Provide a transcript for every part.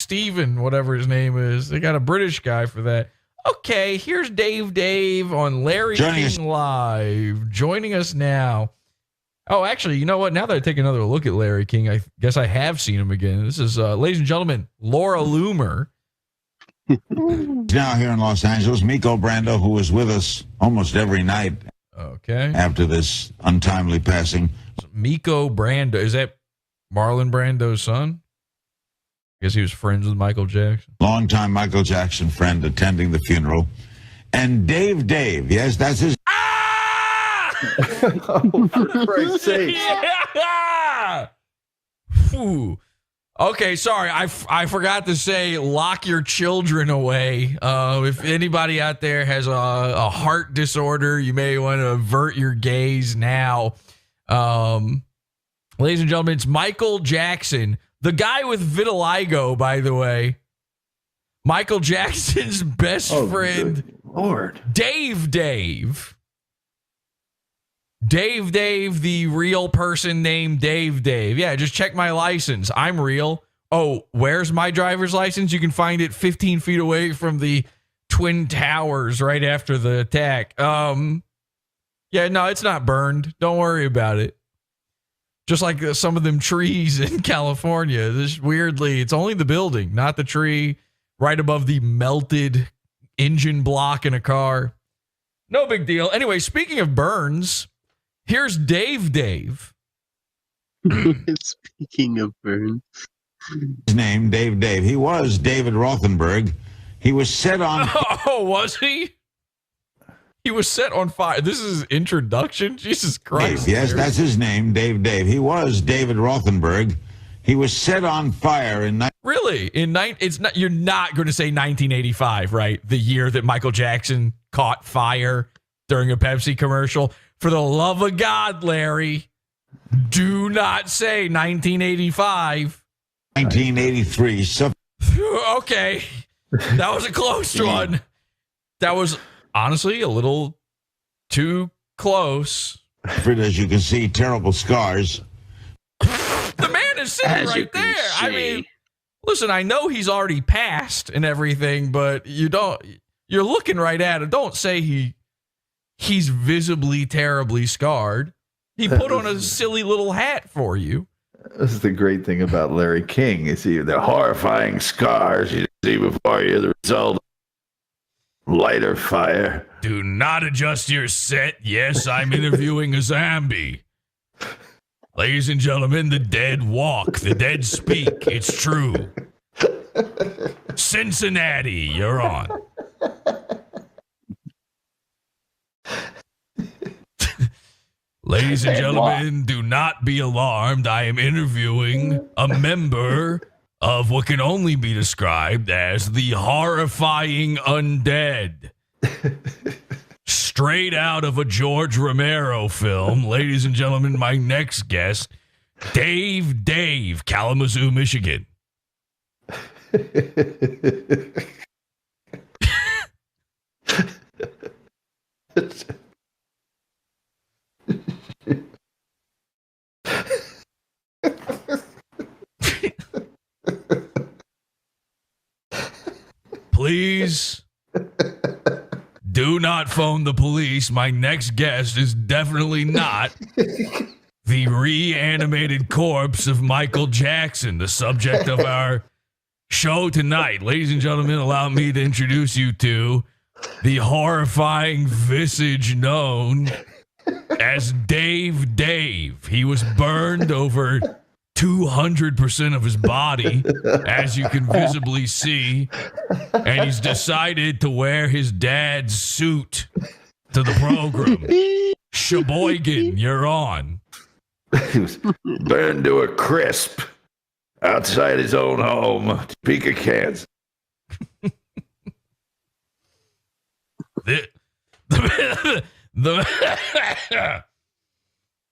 Steven, whatever his name is. They got a British guy for that. Okay, here's Dave on Larry King Live, joining us now. Oh, actually, you know what? Now that I take another look at Larry King, I guess I have seen him again. This is, ladies and gentlemen, Laura Loomer. Now here in Los Angeles, Miko Brando, who was with us almost every night. Okay. After this untimely passing. Miko Brando. Is that Marlon Brando's son? I guess he was friends with Michael Jackson. Longtime Michael Jackson friend attending the funeral. And Dave, yes, that's his. Oh, for Christ's sake. Yeah! Whew. Okay, sorry. I forgot to say lock your children away. If anybody out there has a heart disorder, you may want to avert your gaze now. Ladies and gentlemen, it's Michael Jackson. The guy with vitiligo, by the way. Michael Jackson's best friend. Lord. Dave. Dave, the real person named Dave. Yeah, just check my license. I'm real. Oh, where's my driver's license? You can find it 15 feet away from the Twin Towers right after the attack. Yeah, no, it's not burned. Don't worry about it. Just like some of them trees in California. This weirdly, it's only the building, not the tree right above the melted engine block in a car. No big deal. Anyway, speaking of burns, here's Dave. Speaking of burns. His name, Dave. He was David Rothenberg. He was set on... Oh, was he? He was set on fire. This is his introduction? Jesus Christ. Yes, that's his name, Dave. He was David Rothenberg. He was set on fire in... Really? It's not. You're not going to say 1985, right? The year that Michael Jackson caught fire during a Pepsi commercial. For the love of God, Larry, do not say 1985. 1983. Okay. That was a close one. That was honestly a little too close. As you can see, terrible scars. The man is sitting right there. I mean, listen, I know he's already passed and everything, but you're looking right at him. Don't say he's visibly terribly scarred. He put on a silly little hat for you. This is the great thing about Larry King. You see the horrifying scars you see before you, the result of lighter fire. Do not adjust your set. Yes, I'm interviewing a zombie. Ladies and gentlemen, the dead walk. The dead speak. It's true. Cincinnati, you're on. Ladies and gentlemen, do not be alarmed. I am interviewing a member of what can only be described as the horrifying undead. Straight out of a George Romero film. Ladies and gentlemen, my next guest, Dave, Kalamazoo, Michigan. Please do not phone the police. My next guest is definitely not the reanimated corpse of Michael Jackson, the subject of our show tonight. Ladies and gentlemen, allow me to introduce you to the horrifying visage known as Dave. He was burned over 200% of his body, as you can visibly see, and he's decided to wear his dad's suit to the program. Sheboygan, you're on. He was burned to a crisp outside his own home, Topeka, Kansas.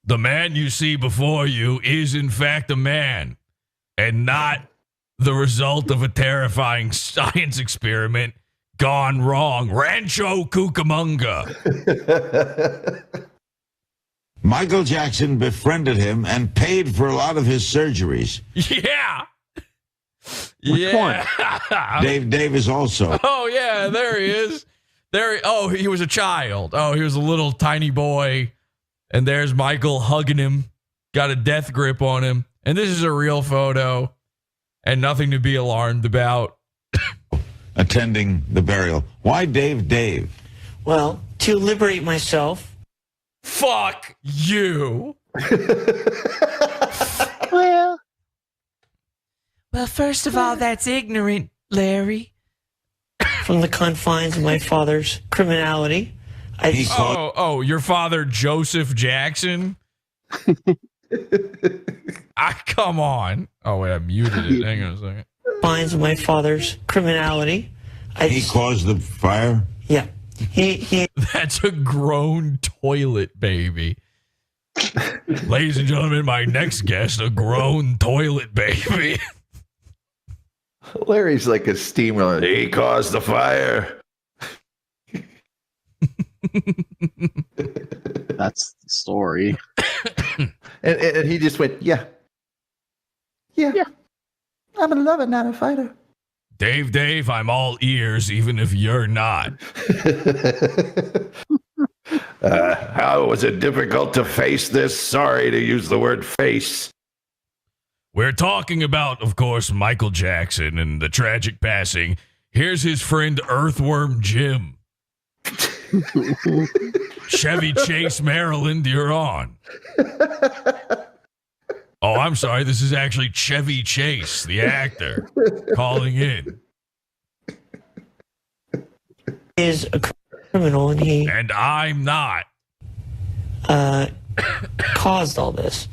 The man you see before you is, in fact, a man, and not the result of a terrifying science experiment gone wrong. Rancho Cucamonga. Michael Jackson befriended him and paid for a lot of his surgeries. Yeah. Yeah. Dave is also. Oh, yeah, there he is. He was a child. Oh, he was a little tiny boy. And there's Michael hugging him, got a death grip on him. And this is a real photo and nothing to be alarmed about. Attending the burial. Why Dave? Well, to liberate myself. Fuck you. Well, first of all, that's ignorant, Larry. From the confines of my father's criminality. Your father, Joseph Jackson? Come on. Oh, wait, I muted it. Hang on a second. Confines of my father's criminality. He caused the fire? Yeah. He That's a grown toilet baby. Ladies and gentlemen, my next guest, a grown toilet baby. Larry's like a steamroller. He caused the fire. That's the story. And he just went, yeah. I'm a lover, not a fighter. Dave, I'm all ears, even if you're not. How was it difficult to face this? Sorry to use the word face. We're talking about, of course, Michael Jackson and the tragic passing. Here's his friend Earthworm Jim. Chevy Chase, Maryland, you're on. Oh, I'm sorry. This is actually Chevy Chase, the actor, calling in. He is a criminal, and he And I'm not. caused all this.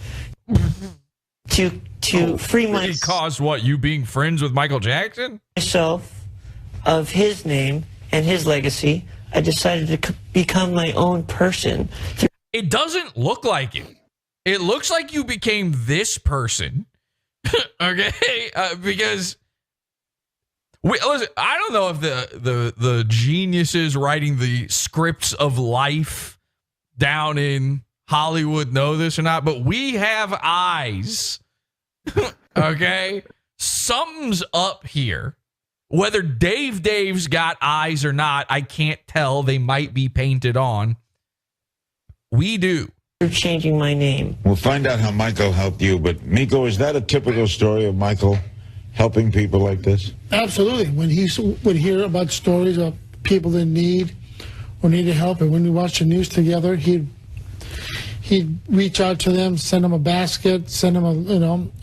To free He caused what? You being friends with Michael Jackson? myself of his name and his legacy, I decided to become my own person. It doesn't look like it. It looks like you became this person. Okay? Because listen, I don't know if the geniuses writing the scripts of life down in Hollywood know this or not, but we have eyes. Okay? Something's up here. Whether Dave's got eyes or not, I can't tell. They might be painted on. We do. You're changing my name. We'll find out how Michael helped you, but Miko, is that a typical story of Michael helping people like this? Absolutely. When he would hear about stories of people in need or needed help, and when we watched the news together, he'd reach out to them, send them a basket, send them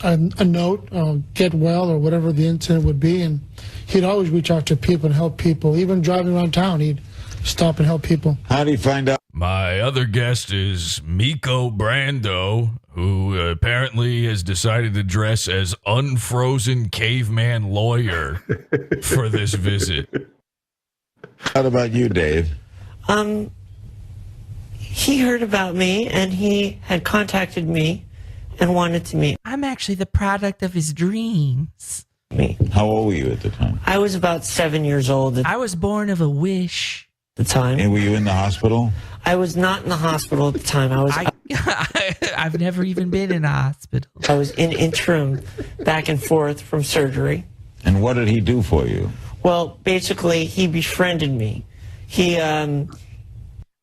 a note, get well, or whatever the incident would be, and he'd always reach out to people and help people. Even driving around town, he'd stop and help people. How do you find out? My other guest is Miko Brando, who apparently has decided to dress as unfrozen caveman lawyer for this visit. How about you, Dave? He heard about me, and he had contacted me and wanted to meet. I'm actually the product of his dreams. Me. How old were you at the time? I was about 7 years old. I was born of a wish at the time. And were you in the hospital? I was not in the hospital at the time. I've never even been in a hospital. I was in interim back and forth from surgery. And what did he do for you? Well, basically, he befriended me.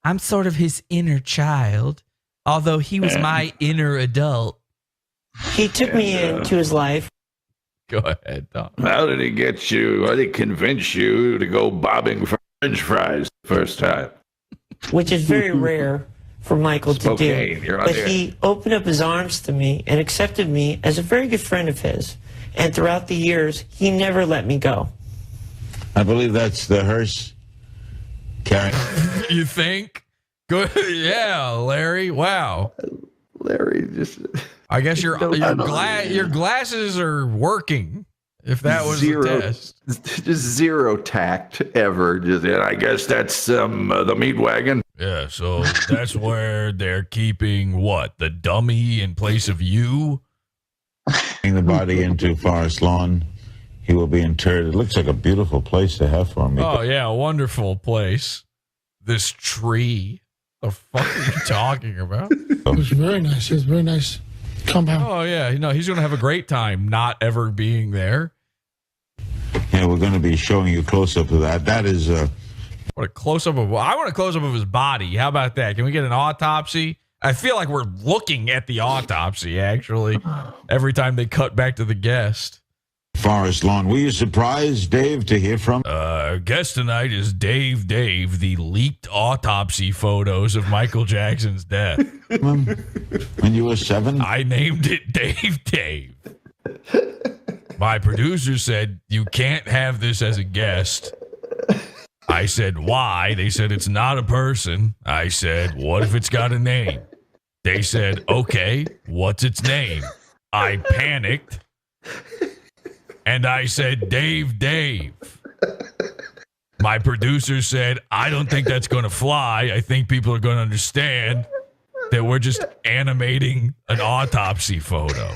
I'm sort of his inner child, although he was my inner adult. He took me into his life. Go ahead, Tom. How did he get you? How did he convince you to go bobbing for French fries the first time? Which is very rare for Michael Spokane, to do. you're on But there. he opened up his arms to me and accepted me as a very good friend of his. And throughout the years, he never let me go. I believe that's the hearse carrying. You think? Good. Yeah, Larry. Wow. Larry just... I guess your glasses are working. If that was the test. Just zero tact ever. I guess that's the meat wagon. Yeah, so that's where they're keeping what? The dummy in place of you? The body into Forest Lawn. He will be interred. It looks like a beautiful place to have for him. Oh, yeah, a wonderful place. This tree. The fuck are you talking about? It was very nice. It was very nice compound. Oh, yeah. He's going to have a great time not ever being there. Yeah, we're going to be showing you close-up of that. That is... What a close-up of... I want a close-up of his body. How about that? Can we get an autopsy? I feel like we're looking at the autopsy, actually, every time they cut back to the guest. Forest Lawn. Were you surprised, Dave, to hear from? Guest tonight is Dave, the leaked autopsy photos of Michael Jackson's death. When you were 7? I named it Dave. My producer said, you can't have this as a guest. I said, why? They said, it's not a person. I said, what if it's got a name? They said, okay, what's its name? I panicked. And I said, Dave. My producer said, I don't think that's going to fly. I think people are going to understand that we're just animating an autopsy photo.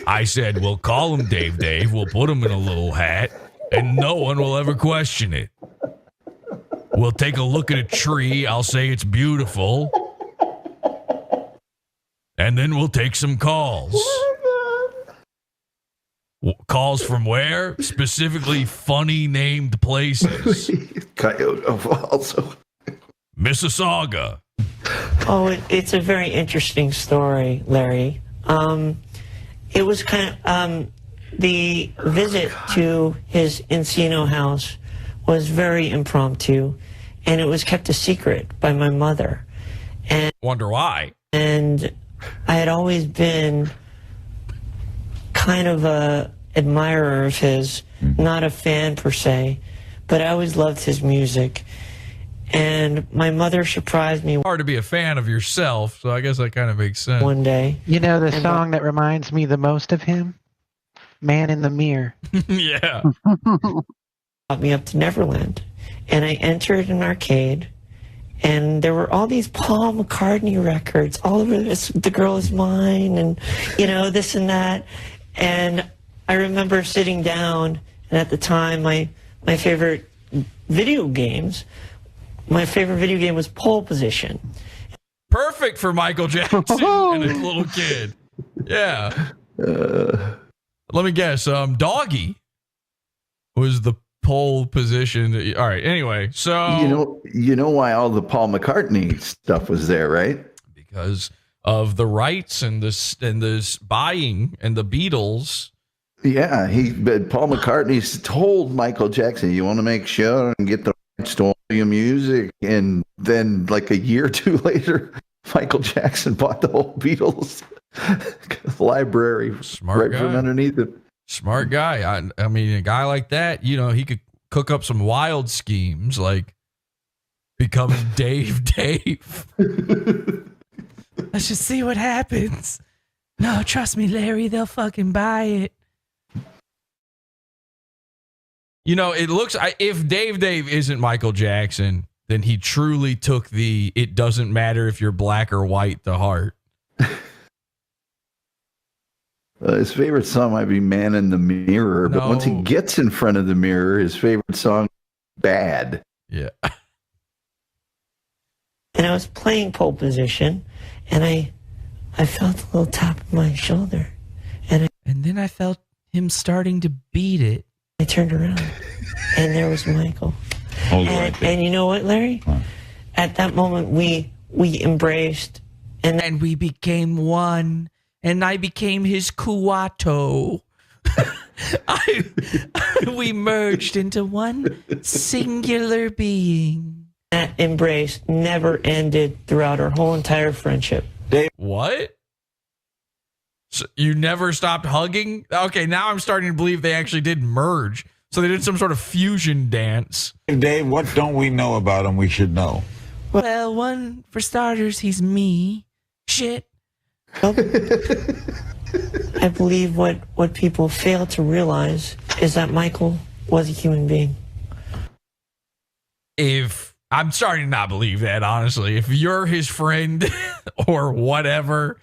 I said, we'll call him Dave. We'll put him in a little hat, and no one will ever question it. We'll take a look at a tree. I'll say it's beautiful. And then we'll take some calls. Calls from where? Specifically funny named places. Cuyahoga also. Mississauga. Oh, it's a very interesting story, Larry. It was kind of the visit to his Encino house was very impromptu, and it was kept a secret by my mother. And wonder why. And I had always been kind of a admirer of his, not a fan per se, but I always loved his music. And my mother surprised me hard to be a fan of yourself, so I guess that kind of makes sense. one day. You know the song that reminds me the most of him? Man in the Mirror. Yeah. Brought me up to Neverland, and I entered an arcade, and there were all these Paul McCartney records all over this, The Girl Is Mine, and this and that. And I remember sitting down, and at the time my favorite video game was Pole Position. Perfect for Michael Jackson and his little kid. Yeah. Let me guess. Doggy was the pole position. All right. Anyway, so you know why all the Paul McCartney stuff was there, right? Because of the rights and this buying and the Beatles. Yeah, Paul McCartney told Michael Jackson, "You want to make sure and get the rights to all your music." And then, like a year or two later, Michael Jackson bought the whole Beatles library Smart guy. from underneath it. Smart guy. I mean, a guy like that, he could cook up some wild schemes like becoming Dave. Let's just see what happens. No, trust me, Larry, they'll fucking buy it. It looks, if Dave isn't Michael Jackson, then he truly took the "it doesn't matter if you're black or white" to heart. His favorite song might be "Man in the Mirror," but once he gets in front of the mirror, his favorite song is "Bad." Yeah. And I was playing Pole Position, and I felt a little tap on my shoulder, and then I felt him starting to beat it. I turned around, and there was Michael. And you know what, Larry? Huh. At that moment, we embraced, and we became one. And I became his Kuato. We merged into one singular being. That embrace never ended throughout our whole entire friendship. What? So you never stopped hugging? Okay, now I'm starting to believe they actually did merge. So they did some sort of fusion dance. Dave, what don't we know about him we should know? Well, one, for starters, he's me. Shit. I believe what people fail to realize is that Michael was a human being. I'm starting to not believe that, honestly. If you're his friend or whatever,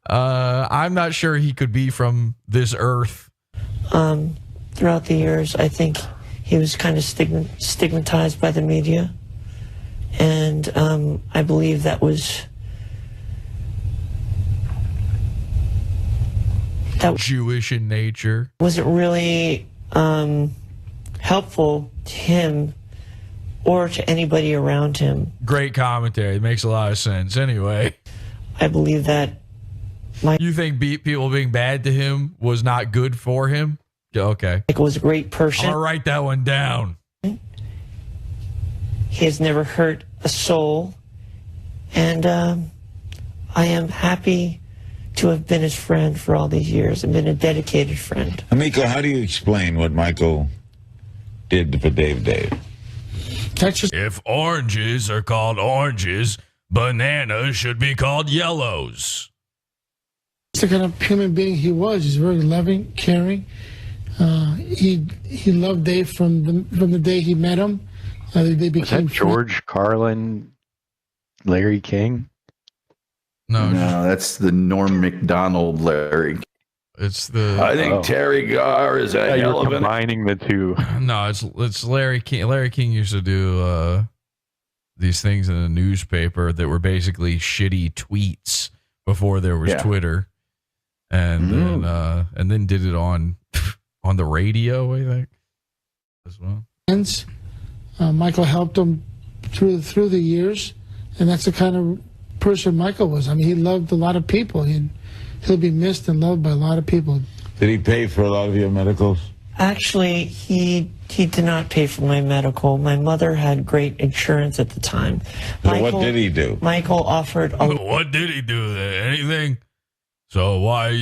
I'm not sure he could be from this earth. Throughout the years, I think he was kind of stigmatized by the media. And I believe that was... Jewish in nature. Wasn't really helpful to him or to anybody around him. Great commentary. It makes a lot of sense. Anyway, I believe that you think people being bad to him was not good for him? Yeah, okay. Michael was a great I'm person. going to write that one down. He has never hurt a soul. And I am happy to have been his friend for all these years and been a dedicated friend. Amico, how do you explain what Michael did for Dave? That's just If oranges are called oranges, bananas should be called yellows. the kind of human being he was. He's very loving, caring. He loved Dave from the day he met him. They became Was that George Carlin, Larry King? No, that's the Norm Macdonald Larry. it's the I think Terry Garr is a You're hell of an. combining the two. no, it's Larry King. Larry King used to do these things in the newspaper that were basically shitty tweets before there was Twitter, and then did it on the radio, I think, as well. friends. Michael helped him through the years, and that's the kind of person Michael was. I mean, he loved a lot of people. He'll be missed and loved by a lot of people. Did he pay for a lot of your medicals? Actually, he did not pay for my medical. My mother had great insurance at the time. So what did he do? Michael offered What did he do then? Anything? So why do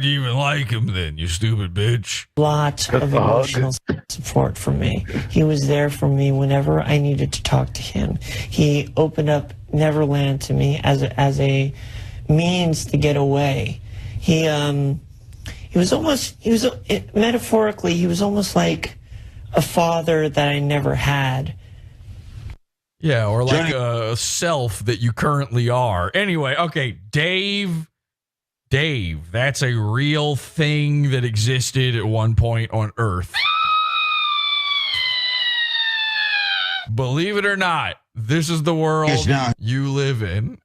you even like him then, you stupid bitch? lot of emotional support from me. He was there for me whenever I needed to talk to him. He opened up Neverland to me as a means to get away. He was metaphorically, he was almost like a father that I never had. Yeah, or like a self that you currently are. Anyway, okay, Dave, that's a real thing that existed at one point on Earth. Believe it or not, this is the world Yes, now- you live in.